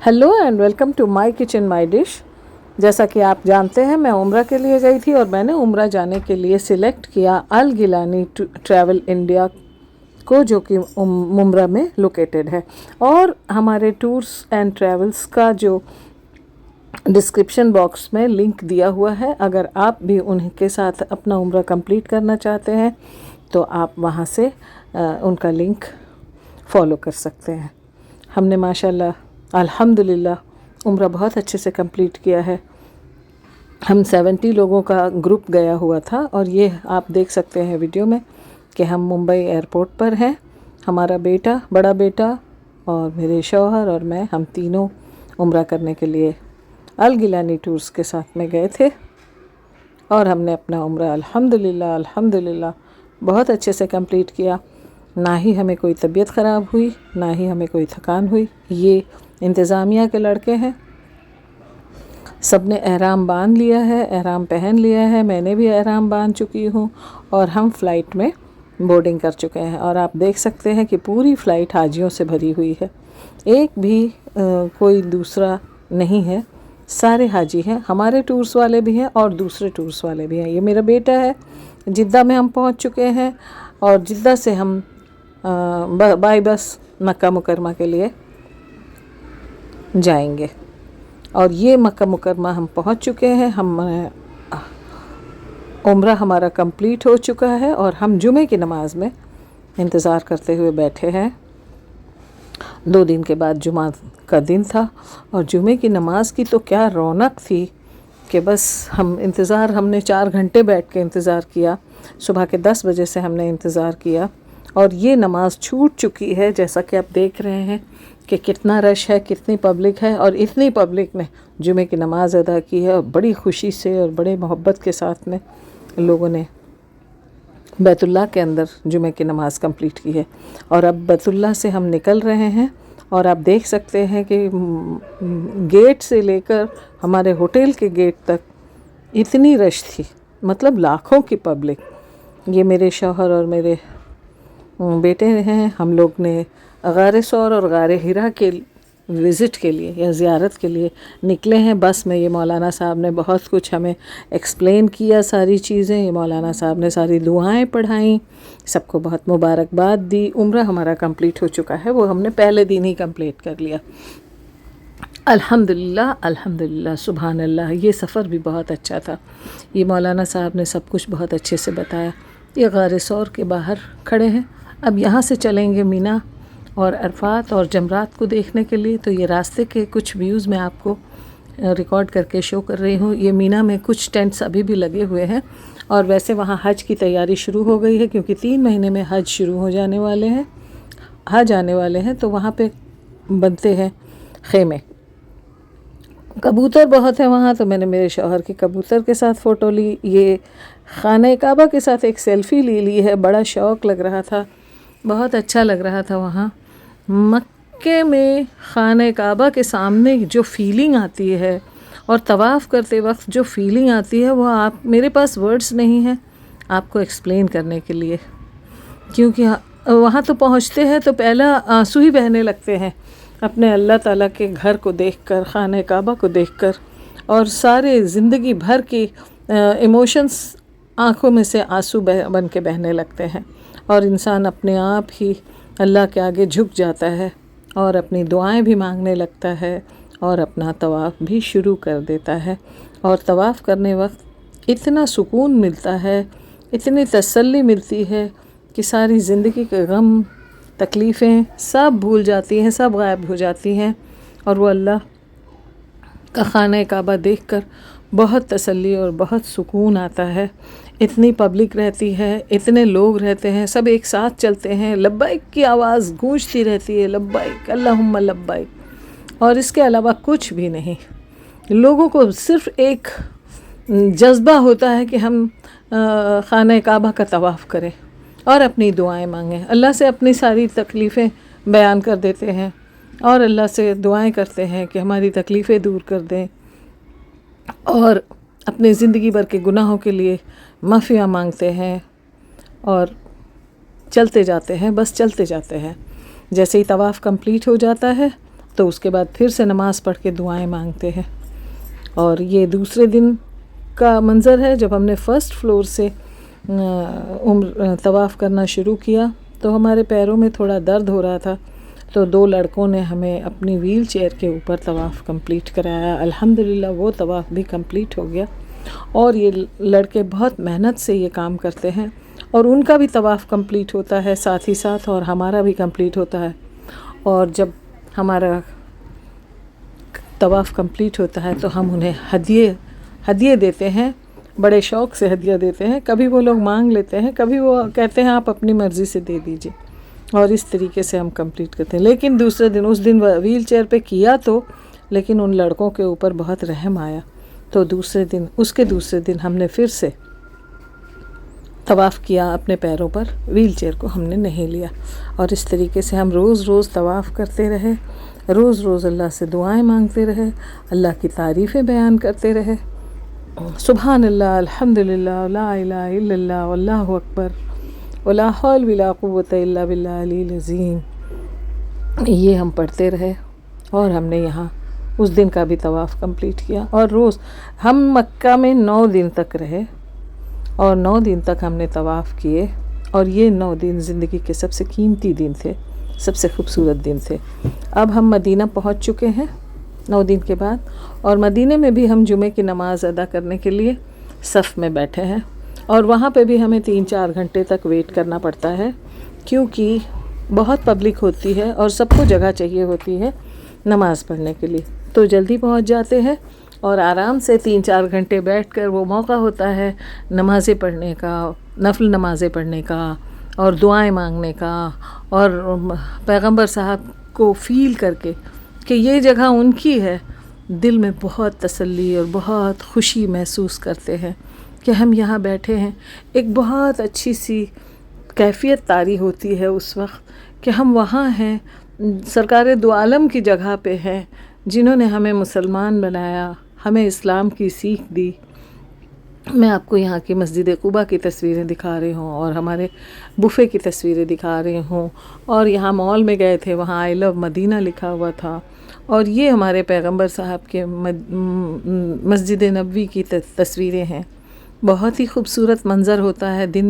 Hello and welcome to my kitchen my dish. जैसा कि आप जानते हैं, मैं उम्रा के लिए गई थी और मैंने उम्रा जाने के लिए सिलेक्ट किया अल गिलानी ट्रैवल इंडिया को, जो कि उम्रा में लोकेटेड है। और हमारे टूर्स एंड ट्रैवल्स का जो डिस्क्रिप्शन बॉक्स में लिंक दिया हुआ है, अगर आप भी उनके साथ अपना उम्रा कंप्लीट करना चाहते हैं तो आप वहां से उनका लिंक फॉलो कर सकते हैं। हमने माशाल्लाह अल्हम्दुलिल्लाह उम्रा बहुत अच्छे से कंप्लीट किया है। हम 70 लोगों का ग्रुप गया हुआ था और ये आप देख सकते हैं वीडियो में कि हम मुंबई एयरपोर्ट पर हैं। हमारा बेटा, बड़ा बेटा और मेरे शौहर और मैं, हम तीनों उम्रा करने के लिए अल गिलानी टूर्स के साथ में गए थे और हमने अपना उम्रा अल्हम्दुलिल्लाह बहुत अच्छे से कंप्लीट किया। ना ही हमें कोई तबीयत ख़राब हुई, ना ही हमें कोई थकान हुई। ये इंतज़ामिया के लड़के हैं, सब ने एहराम बांध लिया है, एहराम पहन लिया है, मैंने भी एहराम बांध चुकी हूँ और हम फ़्लाइट में बोर्डिंग कर चुके हैं। और आप देख सकते हैं कि पूरी फ़्लाइट हाजियों से भरी हुई है, एक भी कोई दूसरा नहीं है, सारे हाजी हैं। हमारे टूर्स वाले भी हैं और दूसरे टूर्स वाले भी हैं। ये मेरा बेटा है, जिद्दा में हम पहुँच चुके हैं और जिद्दा से हम बाई बस मक्का मुकरमा के लिए जाएंगे। और ये मक्का मुकरमा हम पहुंच चुके हैं। हम उम्रा हमारा कंप्लीट हो चुका है और हम जुमे की नमाज में इंतज़ार करते हुए बैठे हैं। 2 दिन के बाद जुमा का दिन था और जुमे की नमाज की तो क्या रौनक थी कि बस हमने 4 घंटे बैठ के इंतज़ार किया। सुबह के 10 बजे से हमने इंतज़ार किया और ये नमाज छूट चुकी है। जैसा कि आप देख रहे हैं कि कितना रश है, कितनी पब्लिक है और इतनी पब्लिक ने जुमे की नमाज़ अदा की है और बड़ी खुशी से और बड़े मोहब्बत के साथ में लोगों ने बैतुल्लाह के अंदर जुमे की नमाज़ कंप्लीट की है। और अब बैतुल्लाह से हम निकल रहे हैं और आप देख सकते हैं कि गेट से लेकर हमारे होटल के गेट तक इतनी रश थी, मतलब लाखों की पब्लिक। ये मेरे शौहर और मेरे बेटे हैं। हम लोग ने गारे सौर और गारे हिरा के विज़िट के लिए या ज़ियारत के लिए निकले हैं बस में। ये मौलाना साहब ने बहुत कुछ हमें एक्सप्लेन किया, सारी चीज़ें। ये मौलाना साहब ने सारी दुआएं पढ़ाईं, सबको बहुत मुबारकबाद दी। उम्रा हमारा कंप्लीट हो चुका है, वो हमने पहले दिन ही कंप्लीट कर लिया। अल्हम्दुलिल्लाह सुभान अल्लाह। ये सफ़र भी बहुत अच्छा था। ये मौलाना साहब ने सब कुछ बहुत अच्छे से बताया। ये गारे सौर के बाहर खड़े हैं। अब यहाँ से चलेंगे मीना और अरफात और जमरात को देखने के लिए। तो ये रास्ते के कुछ व्यूज़ मैं आपको रिकॉर्ड करके शो कर रही हूँ। ये मीना में कुछ टेंट्स अभी भी लगे हुए हैं और वैसे वहाँ हज की तैयारी शुरू हो गई है, क्योंकि 3 महीने में हज शुरू हो जाने वाले हैं, हज आने वाले हैं। तो वहाँ पे बनते हैं खेमे। कबूतर बहुत है वहाँ, तो मैंने मेरे शौहर के कबूतर के साथ फ़ोटो ली। ये खाने काबा के साथ एक सेल्फ़ी ली है। बड़ा शौक़ लग रहा था, बहुत अच्छा लग रहा था वहाँ मक्के में। खाने काबा के सामने जो फीलिंग आती है और तवाफ़ करते वक्त जो फीलिंग आती है, वो मेरे पास वर्ड्स नहीं हैं आपको एक्सप्लेन करने के लिए, क्योंकि वहाँ तो पहुँचते हैं तो पहला आंसू ही बहने लगते हैं अपने अल्लाह ताला के घर को देखकर, खाने काबा को देखकर। और सारे ज़िंदगी भर की इमोशंस आँखों में से आंसू बन के बहने लगते हैं और इंसान अपने आप ही अल्लाह के आगे झुक जाता है और अपनी दुआएं भी मांगने लगता है और अपना तवाफ़ भी शुरू कर देता है। और तवाफ़ करने वक्त इतना सुकून मिलता है, इतनी तसल्ली मिलती है कि सारी ज़िंदगी के गम, तकलीफ़ें सब भूल जाती हैं, सब गायब हो जाती हैं। और वो अल्लाह का खाना काबा देखकर बहुत तसल्ली और बहुत सुकून आता है। इतनी पब्लिक रहती है, इतने लोग रहते हैं, सब एक साथ चलते हैं, लब्बाइक की आवाज़ गूंजती रहती है, लब्बाइक अल्लाहुम्मा लब्बाइक। और इसके अलावा कुछ भी नहीं। लोगों को सिर्फ़ एक जज्बा होता है कि हम खाना काबा का तवाफ़ करें और अपनी दुआएं मांगें। अल्लाह से अपनी सारी तकलीफ़ें बयान कर देते हैं और अल्लाह से दुआएं करते हैं कि हमारी तकलीफ़ें दूर कर दें और अपने ज़िंदगी भर के गुनाहों के लिए माफ़िया मांगते हैं और चलते जाते हैं, बस चलते जाते हैं। जैसे ही तवाफ़ कंप्लीट हो जाता है تو اس کے بعد پھر سے نماز پڑھ کے دعائیں مانگتے ہیں. اور یہ دوسرے دن کا منظر ہے. جب ہم نے فرسٹ فلور سے طواف کرنا شروع کیا تو ہمارے پیروں میں تھوڑا درد ہو رہا تھا، تو 2 لڑکوں نے ہمیں اپنی ویل چیئر کے اوپر طواف کمپلیٹ کرایا. الحمدللہ وہ طواف بھی کمپلیٹ ہو گیا. اور یہ لڑکے بہت محنت سے یہ کام کرتے ہیں اور ان کا بھی طواف کمپلیٹ ہوتا ہے ساتھ ہی ساتھ، اور ہمارا بھی کمپلیٹ ہوتا ہے. اور جب ہمارا طواف کمپلیٹ ہوتا ہے تو ہم انہیں ہدیے دیتے ہیں، بڑے شوق سے ہدیہ دیتے ہیں. کبھی وہ لوگ مانگ لیتے ہیں، کبھی وہ کہتے ہیں آپ اپنی مرضی سے دے دیجئے، اور اس طریقے سے ہم کمپلیٹ کرتے ہیں. لیکن دوسرے دن، اس دن ویل چیئر پہ کیا تو، لیکن ان لڑکوں کے اوپر بہت رحم آیا، تو دوسرے دن ہم نے پھر سے طواف کیا اپنے پیروں پر، ویل چیئر کو ہم نے نہیں لیا. اور اس طریقے سے ہم روز طواف کرتے رہے، روز اللہ سے دعائیں مانگتے رہے، اللہ کی تعریفیں بیان کرتے رہے. سبحان اللہ، الحمدللہ، لا الہ الا اللہ، واللہ اکبر، ولا حول ولا قوت الا باللہ العلی العظیم. یہ ہم پڑھتے رہے اور ہم نے یہاں اس دن کا بھی طواف کمپلیٹ کیا. اور روز ہم مکہ میں 9 دن تک رہے اور 9 دن تک ہم نے طواف کیے. اور یہ 9 دن زندگی کے سب سے قیمتی دن تھے، سب سے خوبصورت دن تھے. اب ہم مدینہ پہنچ چکے ہیں 9 دن کے بعد، اور مدینہ میں بھی ہم جمعے کی نماز ادا کرنے کے لیے صف میں بیٹھے ہیں. اور وہاں پہ بھی ہمیں 3-4 گھنٹے تک ویٹ کرنا پڑتا ہے، کیونکہ بہت پبلک ہوتی ہے اور سب کو جگہ چاہیے ہوتی ہے نماز پڑھنے کے لیے. تو جلدی پہنچ جاتے ہیں اور آرام سے 3-4 گھنٹے بیٹھ کر وہ موقع ہوتا ہے نمازیں پڑھنے کا، نفل نمازیں پڑھنے کا، اور دعائیں مانگنے کا، اور پیغمبر صاحب کو فیل کر کے کہ یہ جگہ ان کی ہے. دل میں بہت تسلی اور بہت خوشی محسوس کرتے ہیں کہ ہم یہاں بیٹھے ہیں. ایک بہت اچھی سی کیفیت طاری ہوتی ہے اس وقت کہ ہم وہاں ہیں، سرکار دو عالم کی جگہ پہ ہیں، جنہوں نے ہمیں مسلمان بنایا، ہمیں اسلام کی سیکھ دی. میں آپ کو یہاں کی مسجد قباء کی تصویریں دکھا رہی ہوں، اور ہمارے بفے کی تصویریں دکھا رہی ہوں. اور یہاں مال میں گئے تھے، وہاں آئی لو مدینہ لکھا ہوا تھا. اور یہ ہمارے پیغمبر صاحب کے مسجد نبوی کی تصویریں ہیں. بہت ہی خوبصورت منظر ہوتا ہے. دن